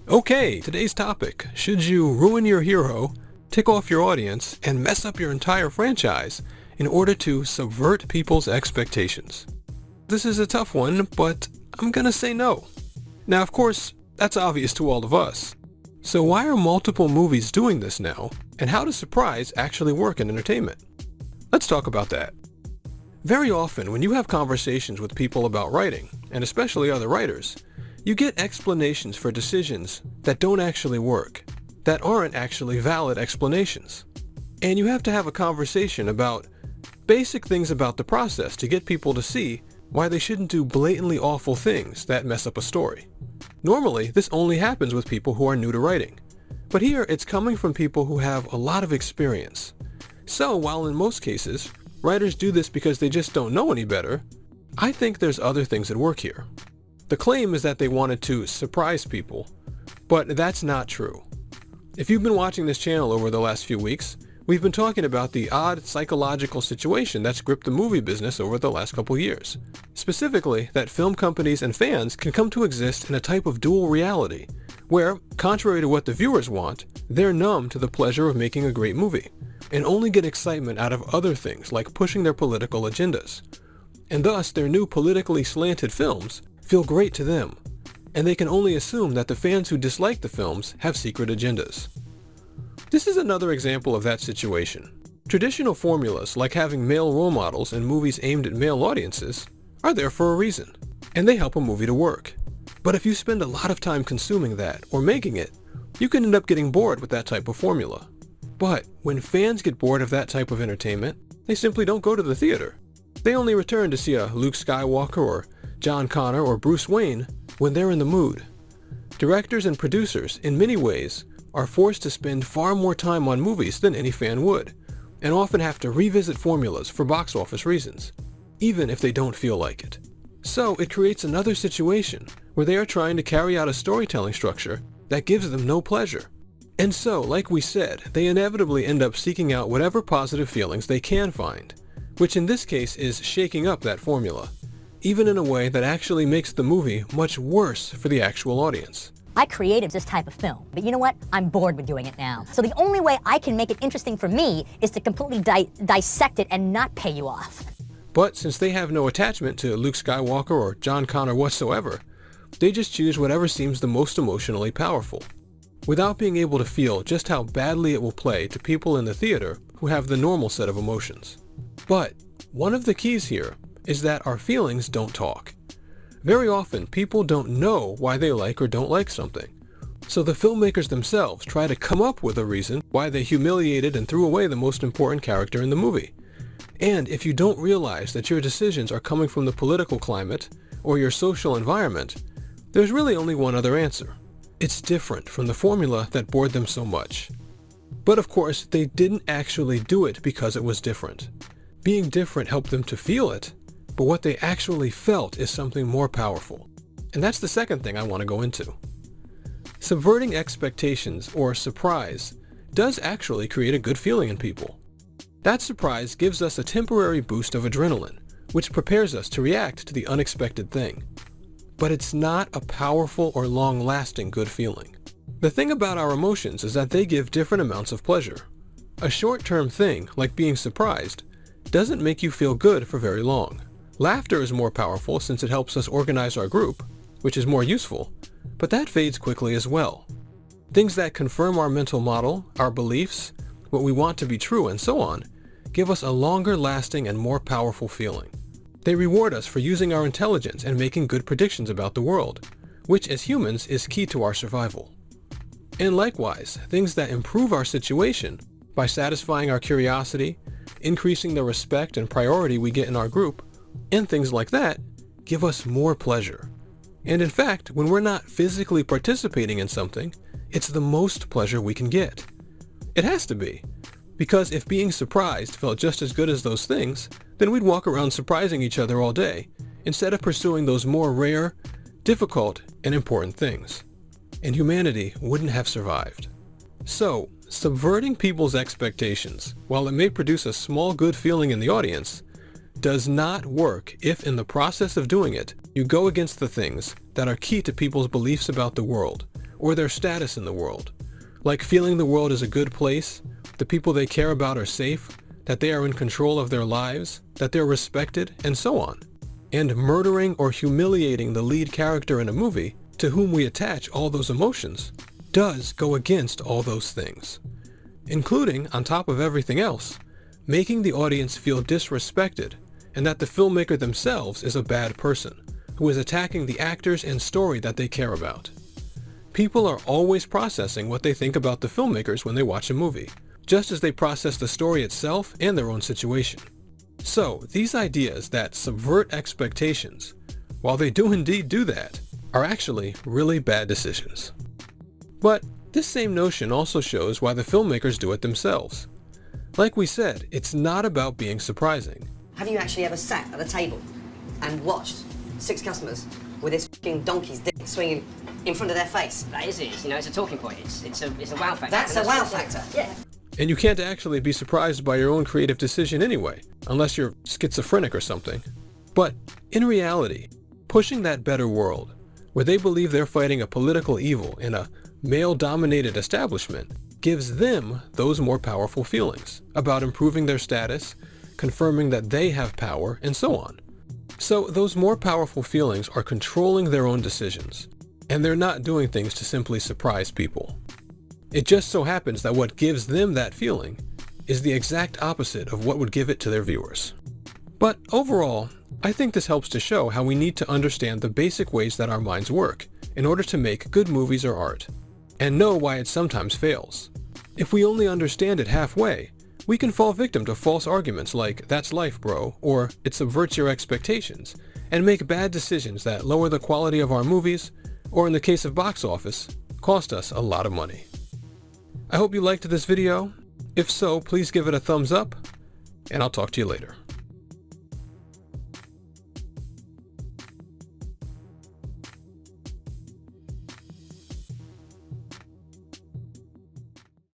Okay, today's topic: should you ruin your hero, tick off your audience, and mess up your entire franchise in order to subvert people's expectations? This is a tough one, but I'm gonna say no. Now, of course, that's obvious to all of us. So why are multiple movies doing this now, and how does surprise actually work in entertainment? Let's talk about that. Very often, when you have conversations with people about writing, and especially other writers, you get explanations for decisions that don't actually work, that aren't actually valid explanations. And you have to have a conversation about basic things about the process to get people to see why they shouldn't do blatantly awful things that mess up a story. Normally, this only happens with people who are new to writing, but here it's coming from people who have a lot of experience. So while in most cases, writers do this because they just don't know any better, I think there's other things at work here. The claim is that they wanted to surprise people, but that's not true. If you've been watching this channel over the last few weeks, we've been talking about the odd psychological situation that's gripped the movie business over the last couple years. Specifically, that film companies and fans can come to exist in a type of dual reality, where, contrary to what the viewers want, they're numb to the pleasure of making a great movie, and only get excitement out of other things like pushing their political agendas. And thus, their new politically slanted films feel great to them, and they can only assume that the fans who dislike the films have secret agendas. This is another example of that situation. Traditional formulas like having male role models in movies aimed at male audiences are there for a reason, and they help a movie to work. But if you spend a lot of time consuming that or making it, you can end up getting bored with that type of formula. But when fans get bored of that type of entertainment, they simply don't go to the theater. They only return to see a Luke Skywalker or John Connor or Bruce Wayne when they're in the mood. Directors and producers, in many ways, are forced to spend far more time on movies than any fan would, and often have to revisit formulas for box office reasons, even if they don't feel like it. So it creates another situation where they are trying to carry out a storytelling structure that gives them no pleasure. And so, like we said, they inevitably end up seeking out whatever positive feelings they can find, which in this case is shaking up that formula, even in a way that actually makes the movie much worse for the actual audience. I created this type of film, but you know what? I'm bored with doing it now. So the only way I can make it interesting for me is to completely dissect it and not pay you off. But since they have no attachment to Luke Skywalker or John Connor whatsoever, they just choose whatever seems the most emotionally powerful, without being able to feel just how badly it will play to people in the theater who have the normal set of emotions. But one of the keys here is that our feelings don't talk. Very often, people don't know why they like or don't like something. So the filmmakers themselves try to come up with a reason why they humiliated and threw away the most important character in the movie. And if you don't realize that your decisions are coming from the political climate or your social environment, there's really only one other answer. It's different from the formula that bored them so much. But of course, they didn't actually do it because it was different. Being different helped them to feel it, but what they actually felt is something more powerful. And that's the second thing I want to go into. Subverting expectations, or surprise, does actually create a good feeling in people. That surprise gives us a temporary boost of adrenaline, which prepares us to react to the unexpected thing. But it's not a powerful or long-lasting good feeling. The thing about our emotions is that they give different amounts of pleasure. A short-term thing, like being surprised, doesn't make you feel good for very long. Laughter is more powerful since it helps us organize our group, which is more useful, but that fades quickly as well. Things that confirm our mental model, our beliefs, what we want to be true, and so on, give us a longer lasting and more powerful feeling. They reward us for using our intelligence and making good predictions about the world, which as humans is key to our survival. And likewise, things that improve our situation by satisfying our curiosity, increasing the respect and priority we get in our group, and things like that, give us more pleasure. And in fact, when we're not physically participating in something, it's the most pleasure we can get. It has to be, because if being surprised felt just as good as those things, then we'd walk around surprising each other all day, instead of pursuing those more rare, difficult, and important things. And humanity wouldn't have survived. So, subverting people's expectations, while it may produce a small good feeling in the audience, does not work if in the process of doing it, you go against the things that are key to people's beliefs about the world, or their status in the world, like feeling the world is a good place, the people they care about are safe, that they are in control of their lives, that they're respected, and so on. And murdering or humiliating the lead character in a movie, to whom we attach all those emotions, does go against all those things, including, on top of everything else, making the audience feel disrespected and that the filmmaker themselves is a bad person who is attacking the actors and story that they care about. People are always processing what they think about the filmmakers when they watch a movie, just as they process the story itself and their own situation. So, these ideas that subvert expectations, while they do indeed do that, are actually really bad decisions. But this same notion also shows why the filmmakers do it themselves. Like we said, it's not about being surprising. Have you actually ever sat at a table and watched 6 customers with this fucking donkey's dick swinging in front of their face? That is it. You know, it's a talking point. It's a wow factor. That's a wow factor. Yeah. And you can't actually be surprised by your own creative decision anyway, unless you're schizophrenic or something. But in reality, pushing that better world, where they believe they're fighting a political evil in a male-dominated establishment, gives them those more powerful feelings about improving their status, confirming that they have power, and so on. So those more powerful feelings are controlling their own decisions, and they're not doing things to simply surprise people. It just so happens that what gives them that feeling is the exact opposite of what would give it to their viewers. But overall, I think this helps to show how we need to understand the basic ways that our minds work in order to make good movies or art, and know why it sometimes fails. If we only understand it halfway, we can fall victim to false arguments like, "That's life, bro," or "It subverts your expectations," and make bad decisions that lower the quality of our movies, or in the case of box office, cost us a lot of money. I hope you liked this video. If so, please give it a thumbs up, and I'll talk to you later.